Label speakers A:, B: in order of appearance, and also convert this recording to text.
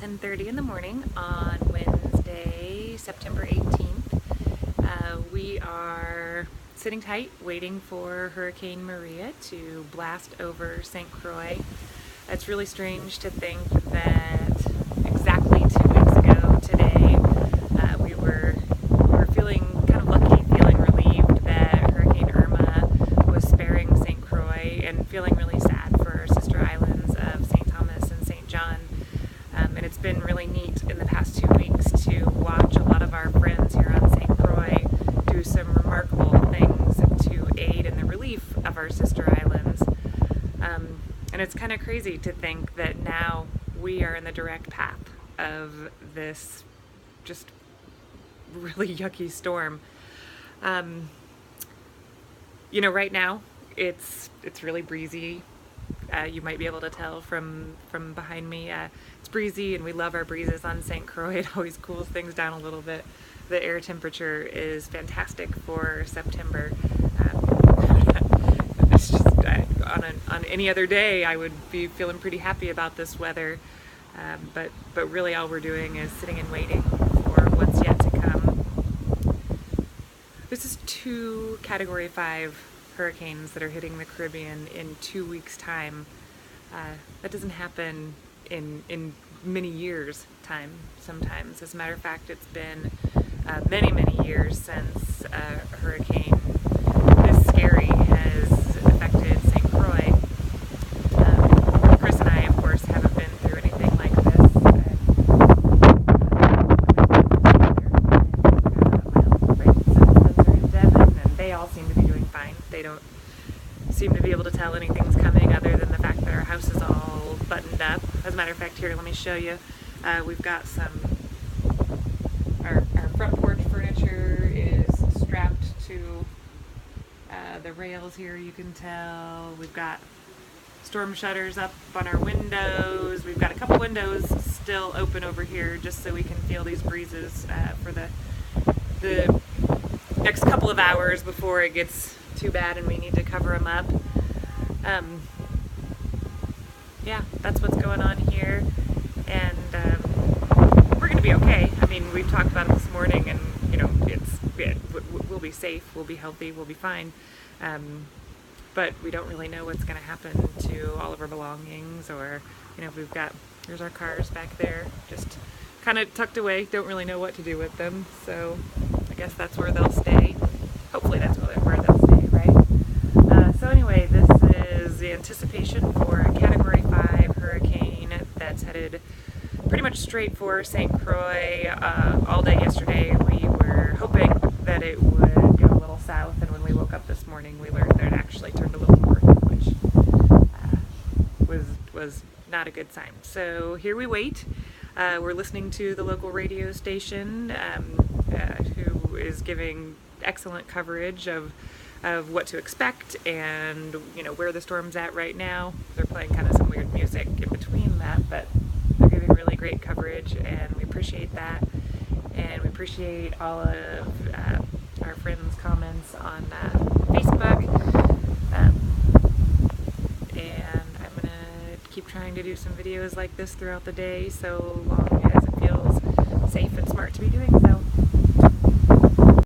A: 10:30 in the morning on Wednesday, September 18th. We are sitting tight, waiting for Hurricane Maria to blast over St. Croix. It's really strange to think that exactly 2 weeks ago today, we were feeling kind of lucky, feeling relieved that Hurricane Irma was sparing St. Croix, and feeling really sad for our sister islands of St. Thomas and St. John. And it's been really neat in the past 2 weeks to watch a lot of our friends here on St. Croix do some remarkable things to aid in the relief of our sister islands. And it's kind of crazy to think that now we are in the direct path of this just really yucky storm. Right now it's really breezy. You might be able to tell from behind me. It's breezy, and we love our breezes on St. Croix. It always cools things down a little bit. The air temperature is fantastic for September. It's just on any other day I would be feeling pretty happy about this weather, but really all we're doing is sitting and waiting for what's yet to come. This is 2 Category 5 hurricanes that are hitting the Caribbean in 2 weeks' time. That doesn't happen in many years' time sometimes. As a matter of fact, it's been many years since a hurricane this scary has affected St. Croix. Chris and I, of course, haven't been through anything like this. And they all seem to be doing fine. They don't seem to be able to tell anything's coming other than the fact that our house is all buttoned up. As a matter of fact, here, let me show you. We've got our front porch furniture is strapped to the rails here, you can tell. We've got storm shutters up on our windows. We've got a couple windows still open over here just so we can feel these breezes for the next couple of hours before it gets too bad and we need to cover them up. Yeah, that's what's going on here, and we're going to be okay. I mean, we've talked about it this morning, and we'll be safe, we'll be healthy, we'll be fine. But we don't really know what's going to happen to all of our belongings, or here's our cars back there, just kind of tucked away. Don't really know what to do with them, so I guess that's where they'll stay. Hopefully that's where they'll stay, right? So anyway, this is the anticipation for a Category 5 hurricane that's headed pretty much straight for St. Croix. All day yesterday we were hoping that it would go a little south, and when we woke up this morning we learned that it actually turned a little north, which was not a good sign. So here we wait. We're listening to the local radio station who is giving excellent coverage of what to expect and where the storm's at right now. They're playing kind of some weird music in between that, but they're giving really great coverage, and we appreciate that. And we appreciate all of our friends' comments on Facebook. And I'm going to keep trying to do some videos like this throughout the day, so long as it feels safe and smart to be doing so.